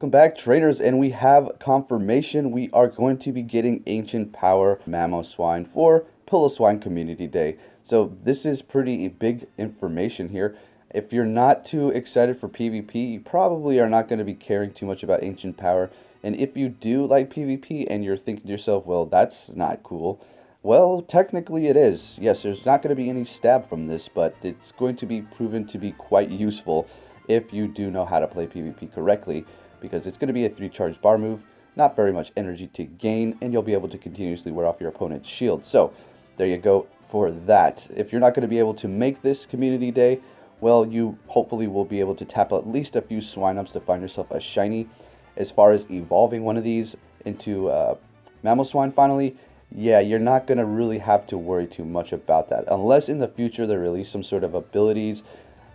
Welcome back, trainers, and we have confirmation. We are going to be getting Ancient Power Mamoswine for Piloswine Community Day. So this is pretty big information here. If you're not too excited for PvP, you probably are not going to be caring too much about Ancient Power. And if you do like PvP and you're thinking to yourself, well, that's not cool. Well, technically it is. Yes, there's not going to be any stab from this, but it's going to be proven to be quite useful if you do know how to play PvP correctly, because it's going to be a 3-charge bar move, not very much energy to gain, and you'll be able to continuously wear off your opponent's shield. So, there you go for that. If you're not going to be able to make this community day, well, you hopefully will be able to tap at least a few Swine-Ups to find yourself a shiny. As far as evolving one of these into Mamoswine finally, yeah, you're not going to really have to worry too much about that, unless in the future they release some sort of abilities,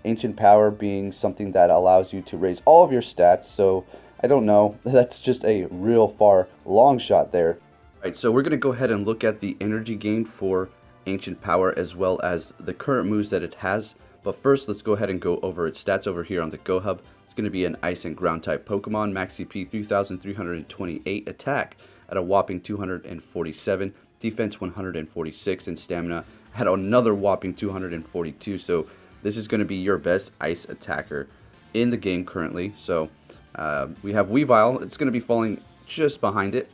Ancient Power being something that allows you to raise all of your stats. So I don't know, that's just a real far long shot there. Alright, so we're going to go ahead and look at the energy gain for Ancient Power as well as the current moves that it has. But first, let's go ahead and go over its stats over here on the Go Hub. It's going to be an Ice and Ground type Pokemon, max CP 3,328, attack at a whopping 247, defense 146, and stamina at another whopping 242. So this is going to be your best ice attacker in the game currently. So we have Weavile. It's going to be falling just behind it.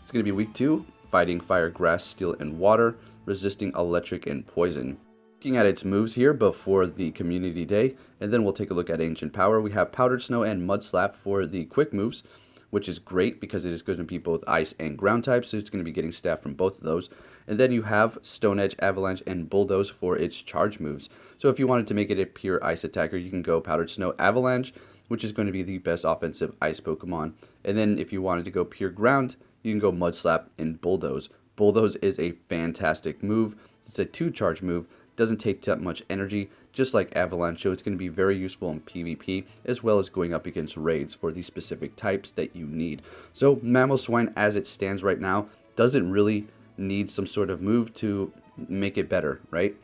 It's going to be weak to fighting fire, grass, steel, and water, resisting electric and poison. Looking at its moves here before the community day, and then we'll take a look at Ancient Power. We have Powdered Snow and Mud Slap for the quick moves, which is great because it is going to be both ice and ground types, so it's going to be getting staff from both of those. And then you have Stone Edge, Avalanche, and Bulldoze for its charge moves. So if you wanted to make it a pure ice attacker, you can go Powdered Snow, Avalanche, which is going to be the best offensive ice Pokemon. And then if you wanted to go pure ground, you can go Mud Slap and Bulldoze. Bulldoze is a fantastic move. It's a 2-charge move. Doesn't take that much energy, just like Avalanche, so it's going to be very useful in PvP, as well as going up against raids for the specific types that you need. So Mamoswine, as it stands right now, doesn't really need some sort of move to make it better, right?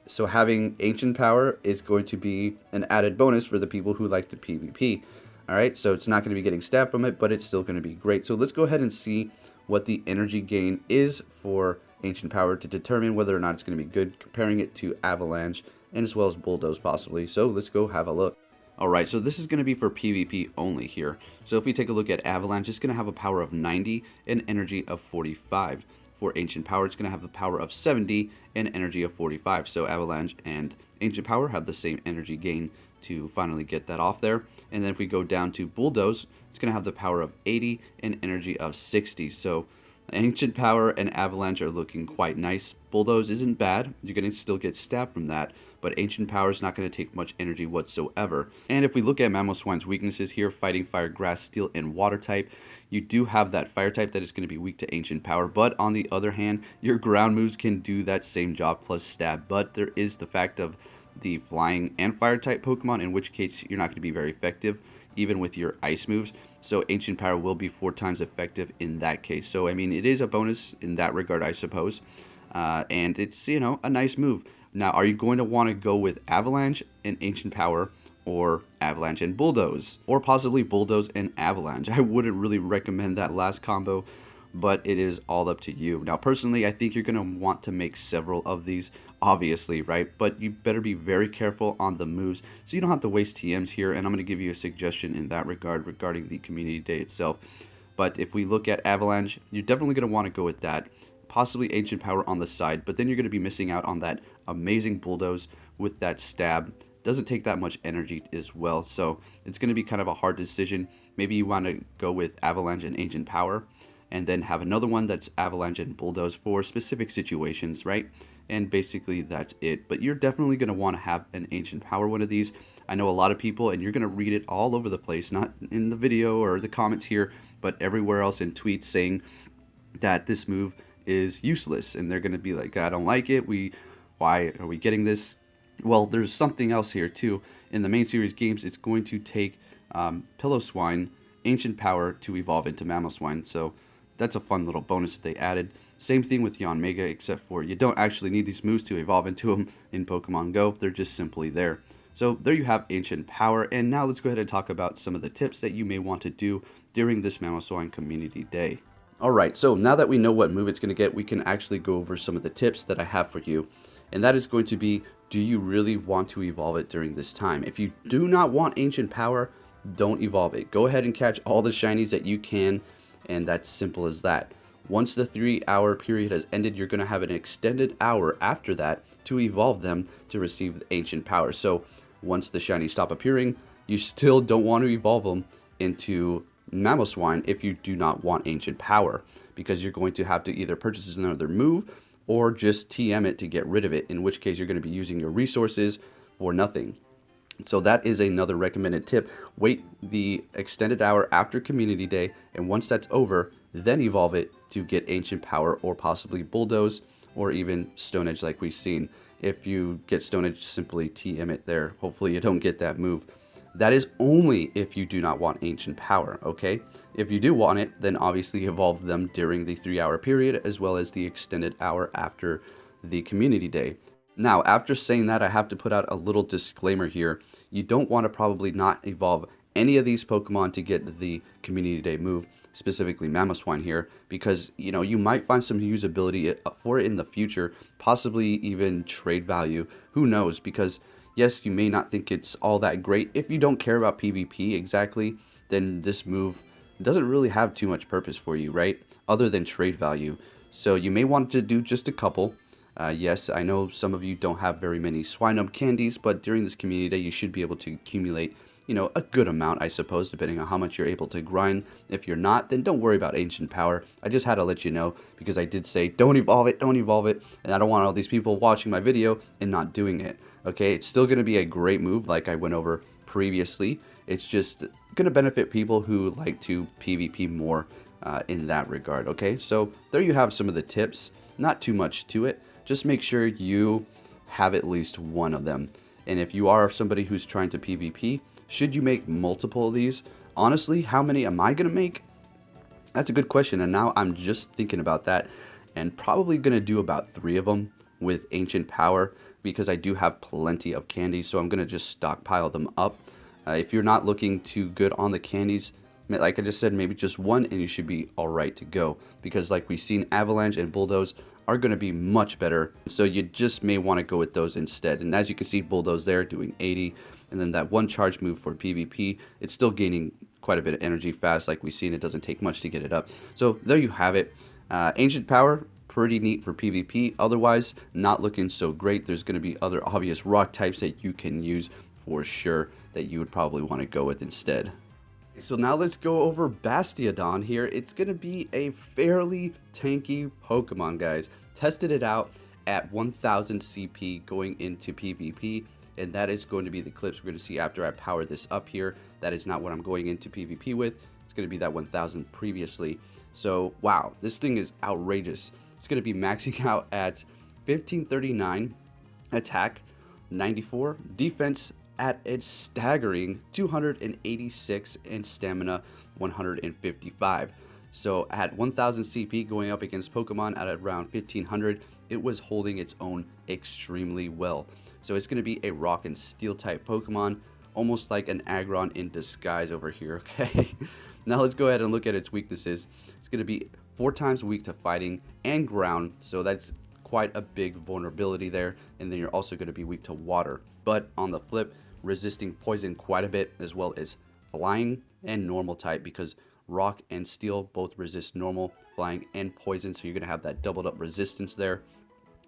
So having Ancient Power is going to be an added bonus for the people who like to PvP. Alright, so it's not going to be getting stab from it, but it's still going to be great. So let's go ahead and see what the energy gain is for Ancient Power to determine whether or not it's going to be good, comparing it to Avalanche and as well as Bulldoze possibly. So let's go have a look. Alright, so this is going to be for PvP only here. So if we take a look at Avalanche, it's going to have a power of 90 and energy of 45. For Ancient Power, it's going to have the power of 70 and energy of 45. So Avalanche and Ancient Power have the same energy gain to finally get that off there. And then if we go down to Bulldoze, it's going to have the power of 80 and energy of 60. So Ancient Power and Avalanche are looking quite nice. Bulldoze isn't bad. You're going to still get stab from that, but Ancient Power is not going to take much energy whatsoever. And if we look at Mamoswine's weaknesses here, fighting fire, grass, steel, and water type, you do have that fire type that is going to be weak to Ancient Power, but on the other hand, your ground moves can do that same job plus stab. But there is the fact of the flying and fire type Pokemon, in which case you're not going to be very effective even with your ice moves. So Ancient Power will be 4 times effective in that case. So I mean, it is a bonus in that regard, I suppose, and it's, you know, a nice move. Now, are you going to want to go with Avalanche and Ancient Power, or Avalanche and Bulldoze, or possibly Bulldoze and Avalanche? I wouldn't really recommend that last combo, but it is all up to you. Now, personally, I think you're going to want to make several of these, obviously, right? But you better be very careful on the moves, so you don't have to waste TMs here, and I'm going to give you a suggestion in that regard regarding the community day itself. But if we look at Avalanche, you're definitely going to want to go with that, possibly Ancient Power on the side, but then you're going to be missing out on that amazing Bulldoze with that stab. Doesn't take that much energy as well, so it's going to be kind of a hard decision. Maybe you want to go with Avalanche and Ancient Power, and then have another one that's Avalanche and Bulldoze for specific situations, right? And basically that's it. But you're definitely going to want to have an Ancient Power one of these. I know a lot of people, and you're going to read it all over the place, not in the video or the comments here, but everywhere else in tweets, saying that this move is useless, and they're going to be like, I don't like it, why are we getting this? Well, there's something else here too. In the main series games, it's going to take Piloswine Ancient Power to evolve into Mamoswine, so that's a fun little bonus that they added. Same thing with Yanmega, except for you don't actually need these moves to evolve into them in Pokemon Go. They're just simply there. So there you have Ancient Power, and now let's go ahead and talk about some of the tips that you may want to do during this Mamoswine Community Day. Alright, so now that we know what move it's going to get, we can actually go over some of the tips that I have for you. And that is going to be, do you really want to evolve it during this time? If you do not want Ancient Power, don't evolve it. Go ahead and catch all the shinies that you can, and that's simple as that. Once the 3-hour period has ended, you're going to have an extended hour after that to evolve them to receive the Ancient Power. So once the shinies stop appearing, you still don't want to evolve them into Mamoswine if you do not want Ancient Power, because you're going to have to either purchase another move or just TM it to get rid of it, in which case you're going to be using your resources for nothing. So that is another recommended tip. Wait the extended hour after Community Day, and once that's over, then evolve it to get Ancient Power or possibly Bulldoze or even Stone Edge like we've seen. If you get Stone Edge, simply TM it there. Hopefully you don't get that move. That is only if you do not want Ancient Power, okay? If you do want it, then obviously evolve them during the 3-hour period as well as the extended hour after the Community Day. Now, after saying that, I have to put out a little disclaimer here. You don't want to probably not evolve any of these Pokemon to get the Community Day move, specifically Mamoswine here, because, you know, you might find some usability for it in the future, possibly even trade value. Who knows? Because yes, you may not think it's all that great. If you don't care about PvP exactly, then this move doesn't really have too much purpose for you, right? Other than trade value. So you may want to do just a couple. Yes, I know some of you don't have very many Swinub candies, but during this Community Day, you should be able to accumulate, you know, a good amount, I suppose, depending on how much you're able to grind. If you're not, then don't worry about Ancient Power. I just had to let you know, because I did say, don't evolve it, and I don't want all these people watching my video and not doing it. Okay, it's still going to be a great move like I went over previously. It's just going to benefit people who like to PvP more in that regard. Okay, so there you have some of the tips. Not too much to it. Just make sure you have at least one of them. And if you are somebody who's trying to PvP, should you make multiple of these? Honestly, how many am I going to make? That's a good question, and now I'm just thinking about that, and probably going to do about 3 of them with Ancient Power, because I do have plenty of candies, so I'm going to just stockpile them up. If you're not looking too good on the candies, like I just said, maybe just one and you should be alright to go, because like we've seen, Avalanche and Bulldoze are going to be much better, so you just may want to go with those instead. And as you can see, Bulldoze there doing 80, and then that one charge move for PvP, it's still gaining quite a bit of energy fast. Like we've seen, it doesn't take much to get it up. So there you have it. Ancient Power, pretty neat for PvP. Otherwise, not looking so great. There's going to be other obvious rock types that you can use for sure that you would probably want to go with instead. So now let's go over Bastiodon here. It's going to be a fairly tanky Pokemon, guys. Tested it out at 1000 CP going into PvP, and that is going to be the clips we're going to see after I power this up here. That is not what I'm going into PvP with. It's going to be that 1000 previously. So, wow, this thing is outrageous. It's going to be maxing out at 1539 attack, 94 defense at its staggering 286, and stamina 155. So at 1000 CP going up against Pokemon at around 1500, it was holding its own extremely well. So it's going to be a rock and steel type Pokemon, almost like an Aggron in disguise over here, okay? Now let's go ahead and look at its weaknesses. It's going to be 4 times weak to fighting and ground, so that's quite a big vulnerability there. And then you're also going to be weak to water. But on the flip, resisting poison quite a bit, as well as flying and normal type, because rock and steel both resist normal, flying, and poison, so you're going to have that doubled up resistance there.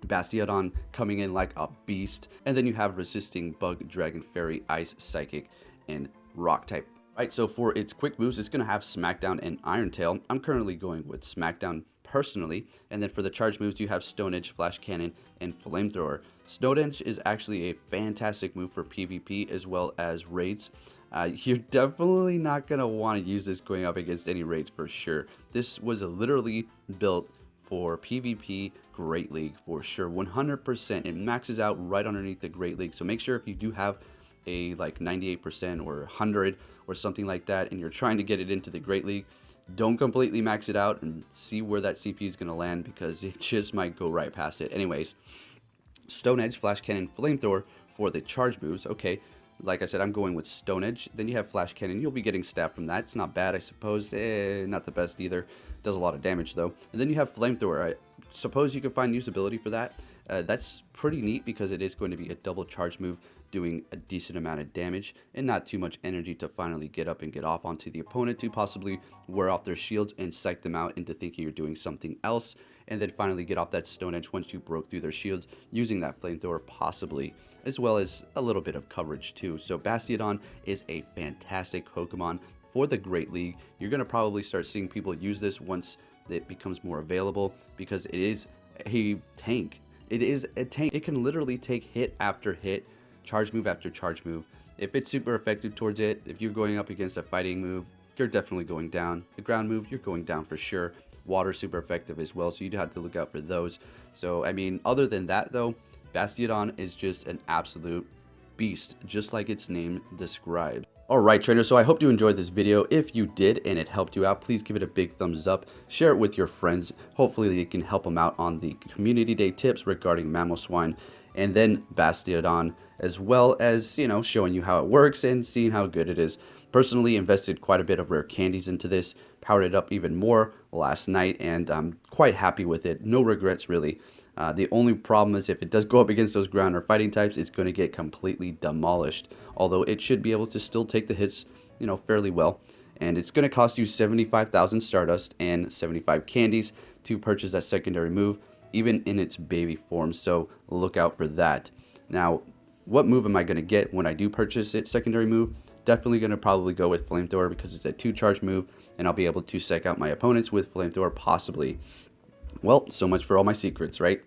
Bastiodon coming in like a beast, and then you have resisting bug, dragon, fairy, ice, psychic, and rock type. Right, so for its quick moves, it's going to have Smackdown and Iron Tail. I'm currently going with Smackdown personally, and then for the charge moves, you have Stone Edge, Flash Cannon, and Flamethrower. Stone Edge is actually a fantastic move for PvP as well as raids. You're definitely not going to want to use this going up against any raids for sure. This was literally built for PvP Great League for sure, 100%. It maxes out right underneath the Great League, so make sure if you do have a like 98% or 100 or something like that, and you're trying to get it into the Great League, don't completely max it out and see where that CP is going to land, because it just might go right past it. Anyways, Stone Edge, Flash Cannon, Flamethrower for the charge moves. Okay, Like I said, I'm going with Stone Edge. Then you have Flash Cannon. You'll be getting stab from that. It's not bad, I suppose. Not the best either. Does a lot of damage, though. And then you have Flamethrower. I suppose you could find usability for that. That's pretty neat because it is going to be a double charge move, doing a decent amount of damage and not too much energy to finally get up and get off onto the opponent to possibly wear off their shields and psych them out into thinking you're doing something else, and then finally get off that Stone Edge once you broke through their shields using that Flamethrower possibly, as well as a little bit of coverage too. So Bastiodon is a fantastic Pokemon for the Great League. You're going to probably start seeing people use this once it becomes more available because it is a tank. It is a tank. It can literally take hit after hit, charge move after charge move. If it's super effective towards it, if you're going up against a fighting move, you're definitely going down. The ground move, you're going down for sure. Water super effective as well, so you'd have to look out for those. So I mean, other than that though, Bastiodon is just an absolute beast, just like its name describes. Alright trainers, so I hope you enjoyed this video. If you did and it helped you out, please give it a big thumbs up. Share it with your friends. Hopefully it can help them out on the community day tips regarding Mamoswine and then Bastiodon, as well as, you know, showing you how it works and seeing how good it is. Personally invested quite a bit of rare candies into this, powered it up even more last night, and I'm quite happy with it. No regrets really. The only problem is if it does go up against those ground or fighting types, it's going to get completely demolished. Although it should be able to still take the hits, you know, fairly well. And it's going to cost you 75,000 Stardust and 75 candies to purchase that secondary move, even in its baby form. So look out for that. Now, what move am I going to get when I do purchase its secondary move? Definitely going to probably go with Flamethrower because it's a 2-charge move, and I'll be able to psych out my opponents with Flamethrower possibly. Well, so much for all my secrets, right?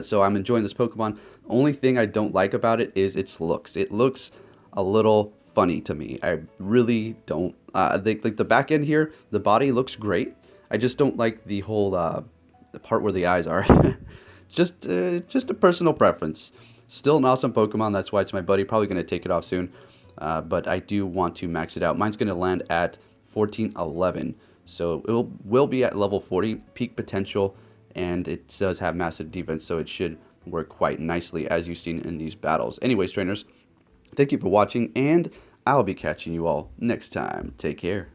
So I'm enjoying this Pokemon. Only thing I don't like about it is its looks. It looks a little funny to me. I really don't. Like the back end here, the body looks great. I just don't like the whole the part where the eyes are. just a personal preference. Still an awesome Pokemon. That's why it's my buddy. Probably going to take it off soon. But I do want to max it out. Mine's going to land at 1411. So it will be at level 40 peak potential, and it does have massive defense, so it should work quite nicely as you've seen in these battles. Anyways, trainers, thank you for watching, and I'll be catching you all next time. Take care.